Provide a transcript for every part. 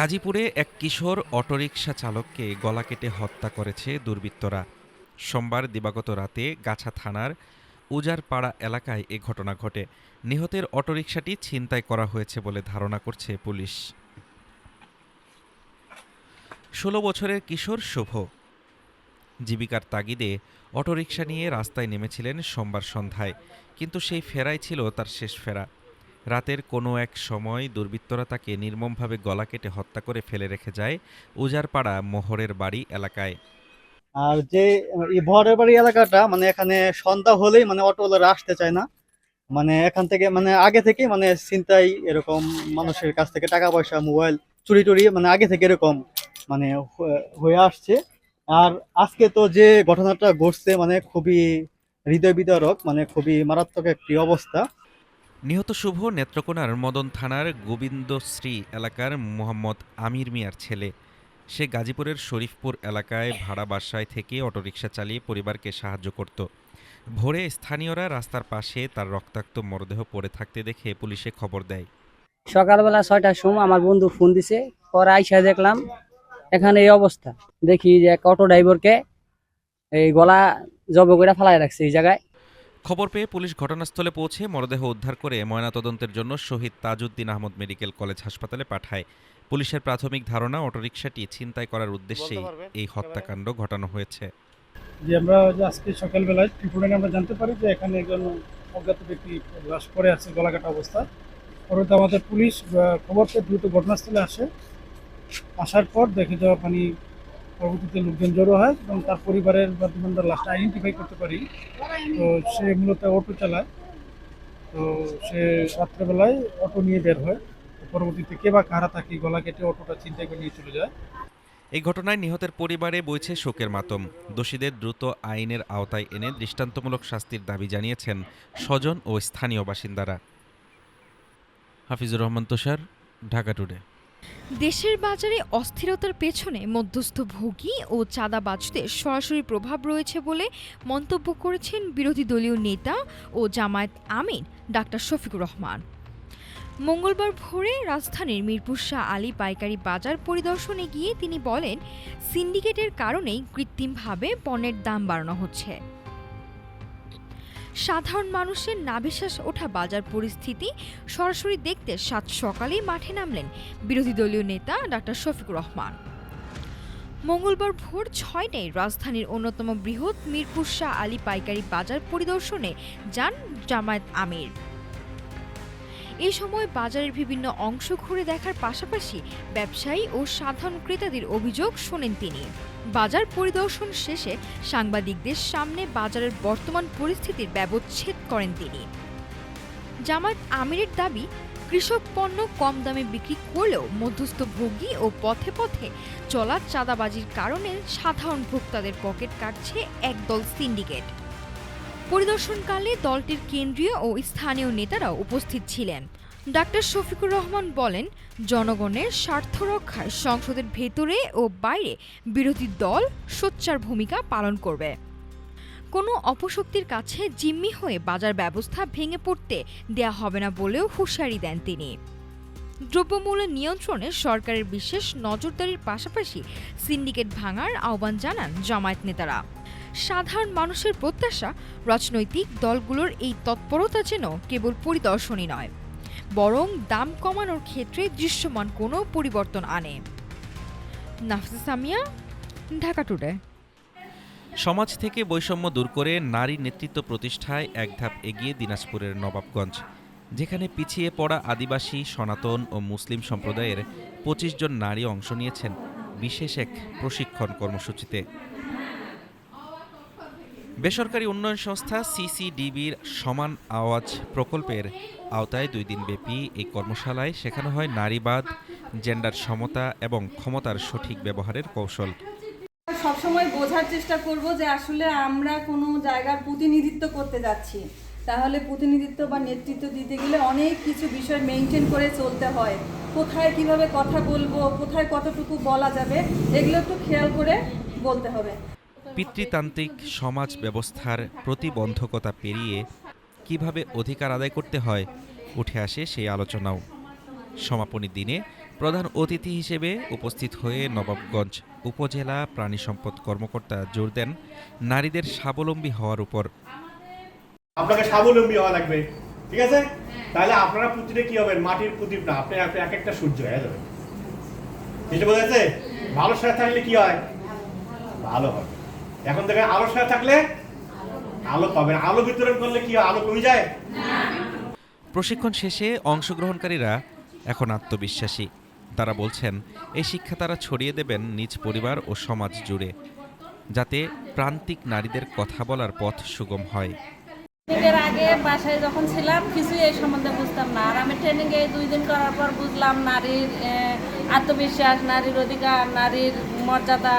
গাজীপুরে এক কিশোর অটোরিকশা চালককে গলা কেটে হত্যা করেছে দুর্বৃত্তরা। সোমবার দিবাগত রাতে গাছা থানার উজারপাড়া এলাকায় এ ঘটনা ঘটে। নিহতের অটোরিকশাটি ছিনতাই করা হয়েছে বলে ধারণা করছে পুলিশ। ১৬ বছরের কিশোর শুভ জীবিকার তাগিদে অটোরিকশা নিয়ে রাস্তায় নেমেছিলেন সোমবার সন্ধ্যায়, কিন্তু সেই ফেরাই ছিল তার শেষ ফেরা। রাতের কোনো এক সময় দুর্বৃত্তরা তাকে নির্মমভাবে গলা কেটে হত্যা করে ফেলে রেখে যায় উজারপাড়া মোহরের বাড়ি এলাকায়। আর যে এই বহরের বাড়ি এলাকাটা মানে এখানে সন্ধ্যা হলেই মানে অটোওয়ালারা আসতে চায় না। মানে এখান থেকে মানে আগে থেকে মানে ছিনতাই এরকম মানুষের কাছ থেকে টাকা পয়সা মোবাইল চুরি টুরি মানে আগে থেকে এরকম মানে হয়ে আসছে। আর আজকে তো যে ঘটনাটা ঘটছে মানে খুবই হৃদয় বিদারক, মানে খুবই মারাত্মক একটি অবস্থা। নিহত শুভ নেত্রকোনার মদন থানার গোবিন্দশ্রী এলাকার মোহাম্মদ আমির মিয়ার ছেলে। সে গাজীপুরের শরীফপুর এলাকায় ভাড়া বাসায় থেকে অটোরিকশা চালিয়ে পরিবারকে সাহায্য করত। ভোরে স্থানীয়রা রাস্তার পাশে তার রক্তাক্ত মরদেহ পড়ে থাকতে দেখে পুলিশে খবর দেয়। সকালবেলা ৬টার সময় আমার বন্ধু ফোন দিছে, পরে আইসা দেখলাম এখানে এই অবস্থা। দেখি যে এক অটো ড্রাইভারকে এই গলা জব করে ফেলায় রাখছে এই জায়গায়। খবর পেয়ে পুলিশ ঘটনাস্থলে পৌঁছে মরদেহ উদ্ধার করে ময়নাতদন্তের জন্য শহীদ তাজউদ্দিন আহমদ মেডিকেল কলেজ হাসপাতালে পাঠায়। পুলিশের প্রাথমিক ধারণা অটোরিকশাটি ছিনতাই করার উদ্দেশ্যেই এই হত্যাকাণ্ড ঘটানো হয়েছে। যে আমরা যে আজকে সকালবেলায় ত্রিপুরায় আমরা জানতে পারি যে এখানে একজন অজ্ঞাত ব্যক্তি লাশ পড়ে আছে গলা কাটা অবস্থা। পরবর্তী আমাদের পুলিশ খবর পেয়ে দ্রুত ঘটনাস্থলে আসে। আসার পর দেখে যাওয়া পরবর্তীতে লোকজন জড়ো হয় এবং তার পরিবারের মাধ্যমে আমরা লাশটা আইডেন্টিফাই করতে পারি। তো সে মূলত অটো চালায়। তো সে রাত্রেবেলায় অটো নিয়ে বের হয়। পরবর্তীতে কে বা কারা তাকে গলা কেটে অটোটা ছিনতাই করে নিয়ে চলে যায়। এই ঘটনায় নিহতের পরিবারে বইছে শোকের মাতম। দোষীদের দ্রুত আইনের আওতায় এনে দৃষ্টান্তমূলক শাস্তির দাবি জানিয়েছেন স্বজন ও স্থানীয় বাসিন্দারা। হাফিজুর রহমান তুষার, ঢাকা টুডে। দেশের বাজারে অস্থিরতার পেছনে মধ্যস্থ ভোগী ও চাঁদাবাজদের সরাসরি প্রভাব রয়েছে বলে মন্তব্য করেছেন বিরোধী দলীয় নেতা ও জামায়াত আমির ডাক্তার শফিকুর রহমান। মঙ্গলবার ভোরে রাজধানীর মিরপুর শাহ আলী পাইকারি বাজার পরিদর্শনে গিয়ে তিনি বলেন, সিন্ডিকেটের কারণেই কৃত্রিমভাবে পণ্যের দাম বাড়ানো হচ্ছে। সাধারণ মানুষের নাভিশ্বাস ওঠা বাজার পরিস্থিতি সরাসরি দেখতে সাত সকালেই মাঠে নামলেন বিরোধী দলীয় নেতা ডাক্তার শফিকুর রহমান। মঙ্গলবার ভোর ৬টায় রাজধানীর অন্যতম বৃহৎ মিরপুর শাহ আলী পাইকারি বাজার পরিদর্শনে যান জামায়াত আমির। এ সময় বাজারের বিভিন্ন অংশ ঘুরে দেখার পাশাপাশি ব্যবসায়ী ও সাধারণ ক্রেতাদের অভিযোগ শোনেন তিনি। বাজার পরিদর্শন শেষে সাংবাদিকদের সামনে বাজারের বর্তমান পরিস্থিতির ব্যবচ্ছেদ করেন তিনি। জামায়াত আমিরের দাবি, কৃষক পণ্য কম দামে বিক্রি করলেও মধ্যস্থ ভোগী ও পথে পথে চলা চাঁদাবাজির কারণে সাধারণ ভোক্তাদের পকেট কাটছে একদল সিন্ডিকেট। পরিদর্শনকালে দলটির কেন্দ্রীয় ও স্থানীয় নেতারাও উপস্থিত ছিলেন। ডাক্তার শফিকুর রহমান বলেন, জনগণের স্বার্থ রক্ষায় সংসদের ভেতরে ও বাইরে বিরোধী দল সোচ্চার ভূমিকা পালন করবে। কোনো অপশক্তির কাছে জিম্মি হয়ে বাজার ব্যবস্থা ভেঙে পড়তে দেয়া হবে না বলেও হুঁশিয়ারি দেন তিনি। দ্রব্যমূল্য নিয়ন্ত্রণে সরকারের বিশেষ নজরদারির পাশাপাশি সিন্ডিকেট ভাঙার আহ্বান জানান জামায়াত নেতারা। সাধারণ মানুষের প্রত্যাশা, রাজনৈতিক দলগুলোর এই তৎপরতা যেন কেবল পরিদর্শনই নয়, বরং দাম কমানোর ক্ষেত্রে দৃশ্যমান কোনো পরিবর্তন আনে। নাফিসা সামিয়া, ঢাকা টুডে। সমাজ থেকে বৈষম্য দূর করে নারী নেতৃত্ব প্রতিষ্ঠায় এক ধাপ এগিয়ে দিনাজপুরের নবাবগঞ্জ, যেখানে পিছিয়ে পড়া আদিবাসী, সনাতন ও মুসলিম সম্প্রদায়ের ২৫ জন নারী অংশ নিয়েছেন বিশেষ এক প্রশিক্ষণ কর্মসূচিতে। বেসরকারি উন্নয়ন সংস্থা সিসিডিবির সমান আওয়াজ প্রকল্পের আওতায় ২ দিনব্যাপী এই কর্মশালায় শেখানো হয় নারীবাদ, জেন্ডার সমতা এবং ক্ষমতার সঠিক ব্যবহারের কৌশল। সবসময় বোঝার চেষ্টা করব যে আসলে আমরা কোনো জায়গার প্রতিনিধিত্ব করতে যাচ্ছি, তাহলে প্রতিনিধিত্ব বা নেতৃত্ব দিতে গেলে অনেক কিছু বিষয় মেনটেন করে চলতে হয়। কোথায় কিভাবে কথা বলবো, কোথায় কতটুকু বলা যাবে, এগুলো একটু খেয়াল করে বলতে হবে। পিতৃতান্ত্রিক সমাজ ব্যবস্থার প্রতিবন্ধকতা পেরিয়ে কিভাবে অধিকার আদায় করতে হয় উঠে আসে সেই আলোচনাও। সমাপনী দিনে প্রধান অতিথি হিসেবে উপস্থিত হয়ে নবাবগঞ্জ উপজেলা প্রাণী সম্পদ কর্মকর্তা জোর দেন নারীদের স্বাবলম্বী হওয়ার উপর। আপনাকে স্বাবলম্বী হওয়া লাগবে, ঠিক আছে? তাহলে আপনারা প্রতিটা কি হবেন, মাটির প্রদীপ না, আপনি এক একটা সূর্য হয়ে যাবেন। এটা বোঝা যাচ্ছে? ভালোর সাথে থাকলে কি হয়? ভালো হবে। এখন থেকে আলোর সাথে থাকলে আলো পাবেন। আলো বিতরণ করলে কি হয়? আলো কমে যায়? প্রশিক্ষণ শেষে অংশগ্রহণকারীরা এখন আত্মবিশ্বাসী। তারা বলছেন এই শিক্ষা তারা ছড়িয়ে দেবেন নিজ পরিবার ও সমাজ জুড়ে, যাতে প্রান্তিক নারীদের কথা বলার পথ সুগম হয়। এর আগে বাসায় যখন ছিলাম কিছুই এই সম্বন্ধে বুঝতাম না, আর আমি ট্রেনিংয়ে 2 দিন করার পর বুঝলাম নারীর আত্মবিশ্বাস, নারীর অধিকার, নারীর মর্যাদা।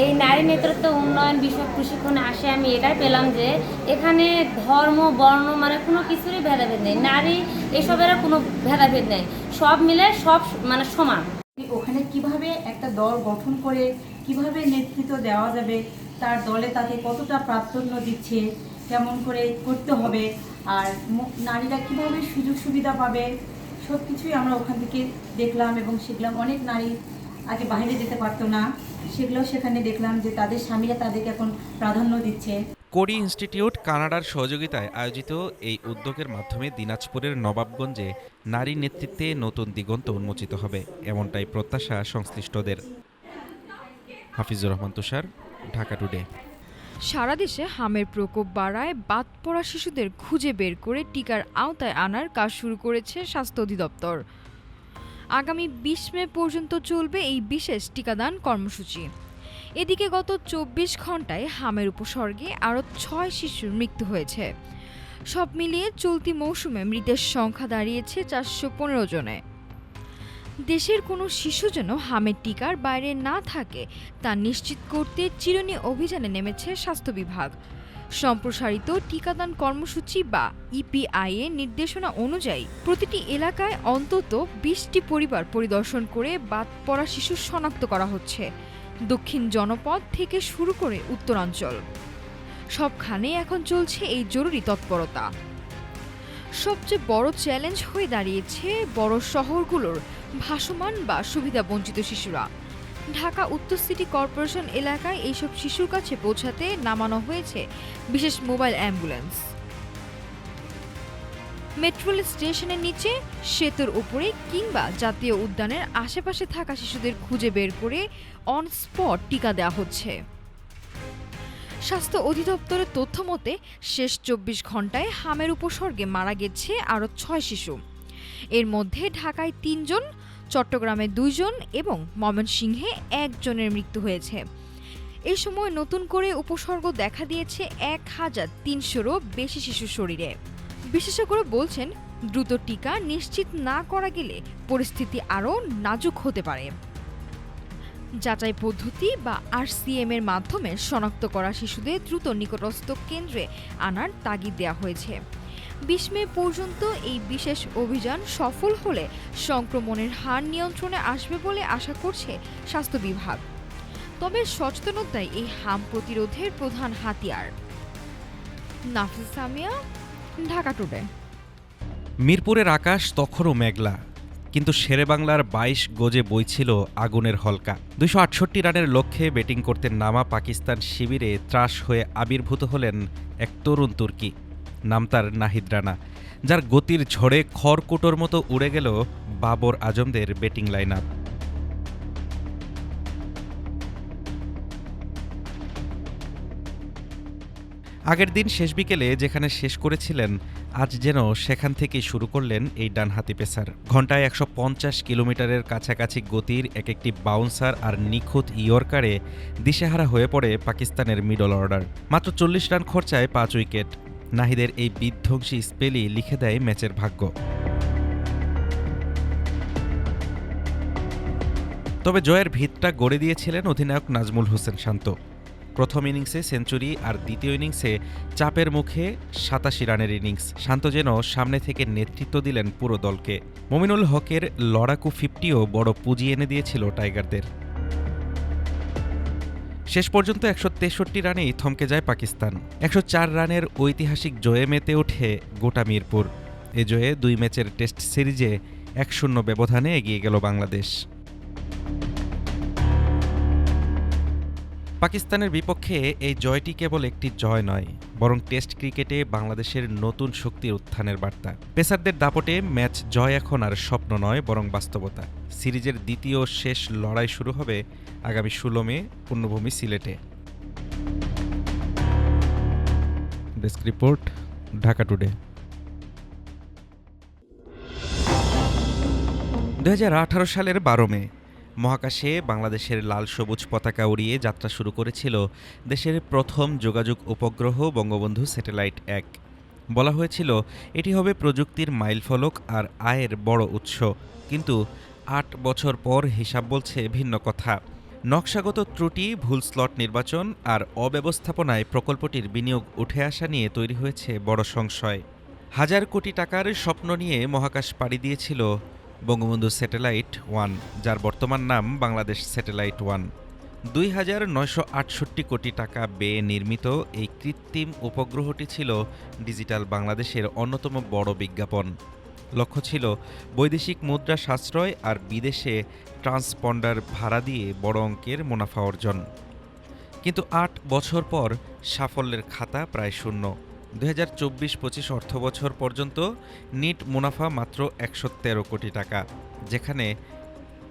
এই নারী নেতৃত্ব উন্নয়ন বিষয়ক প্রশিক্ষণে আসে আমি এটাই পেলাম যে এখানে ধর্ম, বর্ণ মানে কোনো কিছুরই ভেদাভেদ নেই, নারী এসবের কোনো ভেদাভেদ নেই, সব মিলে সব মানে সমান। ওখানে কিভাবে একটা দল গঠন করে কিভাবে নেতৃত্ব দেওয়া যাবে, তার দলে তাকে কতটা প্রাধান্য দিচ্ছে, কেমন করে করতে হবে, আর নারীরা কিভাবে সুযোগ সুবিধা পাবে, সব কিছুই আমরা ওখান থেকে দেখলাম এবং শিখলাম। অনেক নারী আগে বাইরে যেতে পারতো না, সেগুলো সেখানে দেখলাম যে তাদের স্বামীরা তাদেরকে এখন প্রাধান্য দিচ্ছে। কোরি ইনস্টিটিউট কানাডার সহযোগিতায় আয়োজিত এই উদ্যোগের মাধ্যমে দিনাজপুরের নবাবগঞ্জে নারী নেতৃত্বে নতুন দিগন্ত উন্মোচিত হবে, এমনটাই প্রত্যাশা সংশ্লিষ্টদের। হাফিজুর রহমান তুষার, ঢাকা টুডে। সারা দেশে হামের প্রকোপ বাড়ায় বাদ পড়া শিশুদের খুঁজে বের করে টিকার আওতায় আনার কাজ শুরু করেছে স্বাস্থ্য অধিদপ্তর। আগামী 20 মে পর্যন্ত চলবে এই বিশেষ টিকাদান কর্মসূচি। এদিকে গত 24 ঘন্টায় হামের উপসর্গে আরও 6 শিশুর মৃত্যু হয়েছে। সব মিলিয়ে চলতি মৌসুমে মৃতের সংখ্যা দাঁড়িয়েছে 415 জনে। দেশের কোনো শিশু যেন হামের টিকার বাইরে না থাকে তা নিশ্চিত করতে চিরুনি অভিযানে নেমেছে স্বাস্থ্য বিভাগ। সম্প্রসারিত টিকাদান কর্মসূচি বা ইপিআই এর নির্দেশনা অনুযায়ী প্রতিটি এলাকায় অন্তত 20টি পরিবার পরিদর্শন করে বাদ পড়া শিশু শনাক্ত করা হচ্ছে, দক্ষিণ জনপদ থেকে শুরু করে উত্তরাঞ্চল। সবখানে এখন চলছে এই জরুরি তৎপরতা। সবচেয়ে বড় চ্যালেঞ্জ হয়ে দাঁড়িয়েছে বড় শহরগুলোর ভাসমান বা সুবিধাবঞ্চিত শিশুরা। ঢাকা উত্তর সিটি কর্পোরেশন এলাকায় এইসব শিশুর কাছে পৌঁছাতে নামানো হয়েছে বিশেষ মোবাইল অ্যাম্বুলেন্স। মেট্রো রেল স্টেশনের নিচে, সেতুর উপরে কিংবা জাতীয় উদ্যানের আশেপাশে থাকা শিশুদের খুঁজে বের করে অন স্পট টিকা দেওয়া হচ্ছে। স্বাস্থ্য অধিদপ্তরের তথ্য মতে শেষ 24 ঘন্টায় হামের উপসর্গে মারা গেছে আরও 6 শিশু। এর মধ্যে ঢাকায় 3 জন, চট্টগ্রামে 2 জন এবং ময়মনসিংহে 1 জনের মৃত্যু হয়েছে। এই সময় নতুন করে উপসর্গ দেখা দিয়েছে 1300-ও বেশি শিশুর শরীরে। বিশেষজ্ঞরা বলছেন দ্রুত টিকা নিশ্চিত না করা গেলে পরিস্থিতি আরও নাজুক হতে পারে। যাচাই পদ্ধতি বা RCM এর মাধ্যমে শনাক্ত করা শিশুদের দ্রুত নিকটস্থ কেন্দ্রে আনার তাগিদ দেওয়া হয়েছে। 20 মে পর্যন্ত এই বিশেষ অভিযান সফল হলে সংক্রমণের হার নিয়ন্ত্রণে আসবে বলে আশা করছে স্বাস্থ্য বিভাগ। তবে সচেতনতাই এই হাম প্রতিরোধের প্রধান হাতিয়ার। নাফিস সামিয়া, ঢাকা টুডে। মিরপুরের আকাশ তখনও মেঘলা, কিন্তু শেরেবাংলার 22 গজে বইছিল আগুনের হলকা। 268 রানের লক্ষ্যে ব্যাটিং করতে নামা পাকিস্তান শিবিরে ত্রাস হয়ে আবির্ভূত হলেন এক তরুণ তুর্কি, নাম তার নাহিদ রানা, যার গতির ঝড়ে খড়কুটোর মতো উড়ে গেল বাবর আজমদের ব্যাটিং লাইন আপ। আগের দিন শেষ বিকেলে যেখানে শেষ করেছিলেন, আজ যেন সেখান থেকেই শুরু করলেন এই ডানহাতি পেসার। ঘন্টায় 150 কিলোমিটারের কাছাকাছি গতির এক একটি বাউন্সার আর নিখুঁত ইয়র্কারে দিশেহারা হয়ে পড়ে পাকিস্তানের মিডল অর্ডার। মাত্র 40 রান খরচায় 5 উইকেট। নাহিদের এই বিধ্বংসী স্পেলই লিখে দেয় ম্যাচের ভাগ্য। তবে জয়ের ভিতটা গড়ে দিয়েছিলেন অধিনায়ক নাজমুল হোসেন শান্ত। প্রথম ইনিংসে সেঞ্চুরি আর দ্বিতীয় ইনিংসে চাপের মুখে 87 রানের ইনিংস। শান্ত যেন সামনে থেকে নেতৃত্ব দিলেন পুরো দলকে। মমিনুল হকের লড়াকু 50ও বড় পুঁজি এনে দিয়েছিল টাইগারদের। শেষ পর্যন্ত 163 রানেই থমকে যায় পাকিস্তান। 104 রানের ঐতিহাসিক জয়ে মেতে ওঠে গোটা মিরপুর। এ জয়ে 2 ম্যাচের টেস্ট সিরিজে 1-0 ব্যবধানে এগিয়ে গেল বাংলাদেশ। পাকিস্তানের বিপক্ষে এই জয়টি কেবল একটি জয় নয়, বরং টেস্ট ক্রিকেটে বাংলাদেশের নতুন শক্তির উত্থানের বার্তা। পেসারদের দাপটে ম্যাচ জয় এখন আর স্বপ্ন নয়, বরং বাস্তবতা। সিরিজের দ্বিতীয় শেষ লড়াই শুরু হবে আগামী 16 মে পূর্ণভূমি সিলেটে। Desk report, Dhaka today. 2018 সালের 12 মে মহাকাশে বাংলাদেশের লাল সবুজ পতাকা উড়িয়ে যাত্রা শুরু করেছিল দেশের প্রথম যোগাযোগ উপগ্রহ বঙ্গবন্ধু স্যাটেলাইট 1। বলা হয়েছিল এটি হবে প্রযুক্তির মাইলফলক আর আয়ের বড় উৎস, কিন্তু 8 বছর পর হিসাব বলছে ভিন্ন কথা। নকশাগত ত্রুটি, ভুল স্লট নির্বাচন আর অব্যবস্থাপনায় প্রকল্পটির বিনিয়োগ উঠে আসা নিয়ে তৈরি হয়েছে বড় সংশয়। হাজার কোটি টাকার স্বপ্ন নিয়ে মহাকাশ পাড়ি দিয়েছিল বঙ্গবন্ধু স্যাটেলাইট 1, যার বর্তমান নাম বাংলাদেশ স্যাটেলাইট 1। 2968 কোটি টাকা ব্যয়ে নির্মিত এই কৃত্রিম উপগ্রহটি ছিল ডিজিটাল বাংলাদেশের অন্যতম বড় বিজ্ঞাপন। লক্ষ্য ছিল বৈদেশিক মুদ্রা সাশ্রয় আর বিদেশে ট্রান্সপন্ডার ভাড়া দিয়ে বড় অঙ্কের মুনাফা অর্জন। কিন্তু 8 বছর পর সাফল্যের খাতা প্রায় শূন্য। 2024-25 অর্থবছর পর্যন্ত নিট মুনাফা মাত্র 113 কোটি টাকা, যেখানে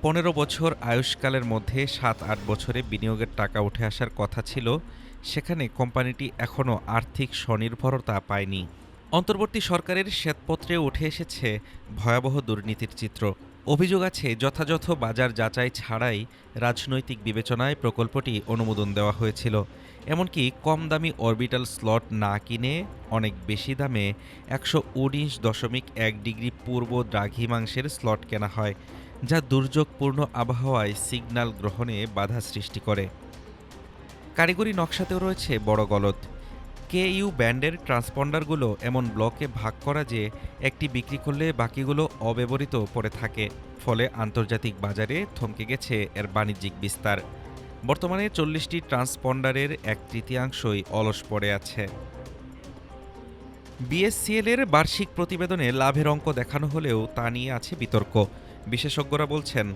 15 বছর আয়ুষ্কালের মধ্যে 7-8 বছরে বিনিয়োগের টাকা উঠে আসার কথা ছিল, সেখানে কোম্পানিটি এখনও আর্থিক স্বনির্ভরতা পায়নি। অন্তর্বর্তী সরকারের শ্বেতপত্রে উঠে এসেছে ভয়াবহ দুর্নীতির চিত্র। অভিযোগ আছে যথাযথ বাজার যাচাই ছাড়াই রাজনৈতিক বিবেচনায় প্রকল্পটি অনুমোদন দেওয়া হয়েছিল। এমনকি কম দামি অরবিটাল স্লট না কিনে অনেক বেশি দামে 119.1 ডিগ্রি পূর্ব দ্রাঘিমাংশের স্লট কেনা হয়, যা দুর্যোগপূর্ণ আবহাওয়ায় সিগন্যাল গ্রহণে বাধা সৃষ্টি করে। কারিগরি নকশাতেও রয়েছে বড় গলদ। কেইউ ব্যান্ডের ট্রান্সপন্ডারগুলো এমন ব্লকে ভাগ করা যে একটি বিক্রি করলে বাকিগুলো অব্যবহৃত পড়ে থাকে, ফলে আন্তর্জাতিক বাজারে থমকে গেছে এর বাণিজ্যিক বিস্তার। বর্তমানে 40টি ট্রান্সপন্ডারের 1/3 অলস পড়ে আছে। বিএসসিএল এর বার্ষিক প্রতিবেদনে লাভের অঙ্ক দেখানো হলেও তা নিয়ে আছে বিতর্ক। বিশেষজ্ঞরা বলছেন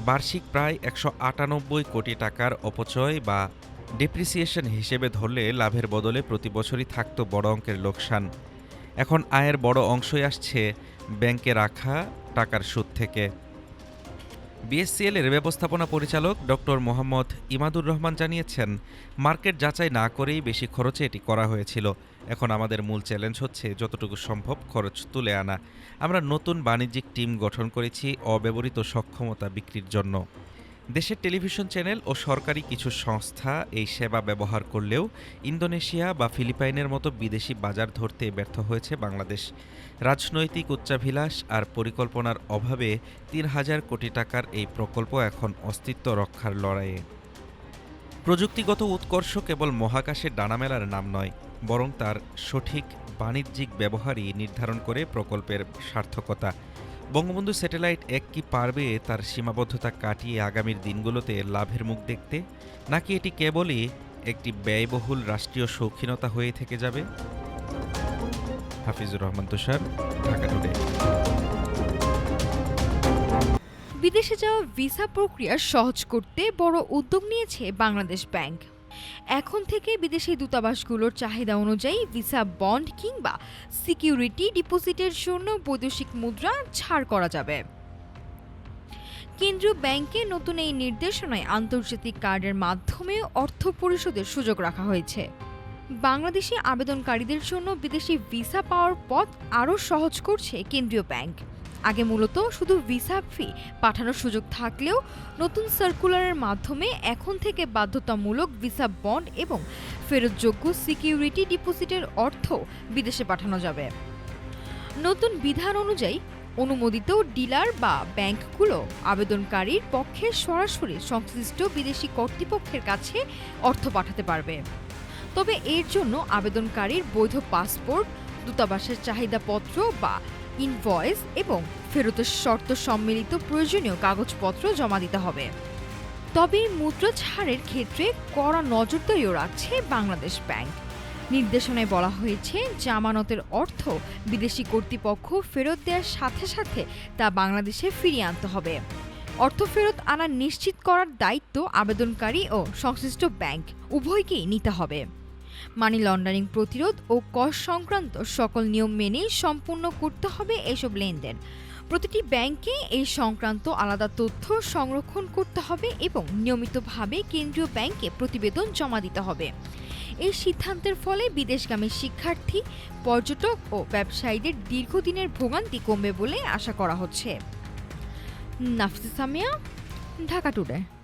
বার্ষিক প্রায় 198 কোটি টাকার অপচয় বা ডেপ্রিসিয়েশন হিসেবে ধরলে লাভের বদলে প্রতি বছরই থাকত বড় অঙ্কের লোকসান। এখন আয়ের বড় অংশই আসছে ব্যাংকে রাখা টাকার সুদ থেকে। বিএসসিএল এর ব্যবস্থাপনা পরিচালক ডক্টর মোহাম্মদ ইমাদুর রহমান জানিয়েছেন, মার্কেট যাচাই না করেই বেশি খরচে এটি করা হয়েছিল। এখন আমাদের মূল চ্যালেঞ্জ হচ্ছে যতটুকু সম্ভব খরচ তুলে আনা। আমরা নতুন বাণিজ্যিক টিম গঠন করেছি অব্যবহৃত সক্ষমতা বিক্রির জন্য। দেশের টেলিভিশন চ্যানেল ও সরকারি কিছু সংস্থা এই সেবা ব্যবহার করলেও ইন্দোনেশিয়া বা ফিলিপাইনের মতো বিদেশি বাজার ধরতে ব্যর্থ হয়েছে বাংলাদেশ। রাজনৈতিক উচ্চাভিলাষ আর পরিকল্পনার অভাবে 3000 কোটি টাকার এই প্রকল্প এখন অস্তিত্ব রক্ষার লড়াইয়ে। প্রযুক্তিগত উৎকর্ষ কেবল মহাকাশে ডানা মেলার নাম নয়, বরং তার সঠিক বাণিজ্যিক ব্যবহারই নির্ধারণ করে প্রকল্পের সার্থকতা। বঙ্গবন্ধু স্যাটেলাইট 1 কি পারবে তার সীমাবদ্ধতা কাটিয়ে আগামীর দিনগুলোতে লাভের মুখ দেখতে, নাকি এটি কেবলই একটি ব্যয়বহুল রাষ্ট্রীয় শৌখিনতা হয়ে থেকে যাবে? হাফিজুর রহমান তুষার, ঢাকা টুডে। বিদেশে যাওয়া ভিসা প্রক্রিয়া সহজ করতে বড় উদ্যোগ নিয়েছে বাংলাদেশ ব্যাংক। এখন থেকে বিদেশি দূতাবাসগুলোর চাহিদা অনুযায়ী ভিসা বন্ড কিংবা সিকিউরিটি ডিপোজিটের জন্য বৈদেশিক মুদ্রা ছাড় করা যাবে। কেন্দ্রীয় ব্যাংকে নতুন এই নির্দেশনায় আন্তর্জাতিক কার্ডের মাধ্যমে অর্থ পরিশোধের সুযোগ রাখা হয়েছে। বাংলাদেশি আবেদনকারীদের জন্য বিদেশি ভিসা পাওয়ার পথ আরও সহজ করছে কেন্দ্রীয় ব্যাংক। আগে মূলত শুধু ভিসা ফি পাঠানোর সুযোগ থাকলেও নতুন সার্কুলারের মাধ্যমে এখন থেকে বাধ্যতামূলক ভিসা বন্ড এবং ফেরতযোগ্য সিকিউরিটি ডিপোজিটের অর্থ বিদেশে পাঠানো যাবে। নতুন বিধান অনুযায়ী অনুমোদিত ডিলার বা ব্যাংকগুলো আবেদনকারীর পক্ষে সরাসরি সংশ্লিষ্ট বিদেশি কর্তৃপক্ষের কাছে অর্থ পাঠাতে পারবে। তবে এর জন্য আবেদনকারীর বৈধ পাসপোর্ট, দূতাবাসের চাহিদাপত্র বা ইনভয়েস এবং ফেরতের শর্ত সম্মিলিত প্রয়োজনীয় কাগজপত্র জমা দিতে হবে। তবে মুদ্রা ছাড়ের ক্ষেত্রে কড়া নজরদারিও রাখছে বাংলাদেশ ব্যাংক। নির্দেশনায় বলা হয়েছে, জামানতের অর্থ বিদেশি কর্তৃপক্ষ ফেরত দেওয়ার সাথে সাথে তা বাংলাদেশে ফিরিয়ে আনতে হবে। অর্থ ফেরত আনা নিশ্চিত করার দায়িত্ব আবেদনকারী ও সংশ্লিষ্ট ব্যাংক উভয়কেই নিতে হবে। মানি লন্ডারিং প্রতিরোধ ও কর সংক্রান্ত সকল নিয়ম মেনে সম্পূর্ণ করতে হবে এসব লেনদেন। প্রতিটি ব্যাংকে এই সংক্রান্ত আলাদা তথ্য সংরক্ষণ করতে হবে এবং নিয়মিতভাবে কেন্দ্রীয় ব্যাংকে প্রতিবেদন জমা দিতে হবে। এই সিদ্ধান্তের ফলে বিদেশগামী শিক্ষার্থী, পর্যটক ও ব্যবসায়ীদের দীর্ঘদিনের ভোগান্তি কমবে বলে আশা করা হচ্ছে। নাফিসা সামিয়া, ঢাকা টুডে।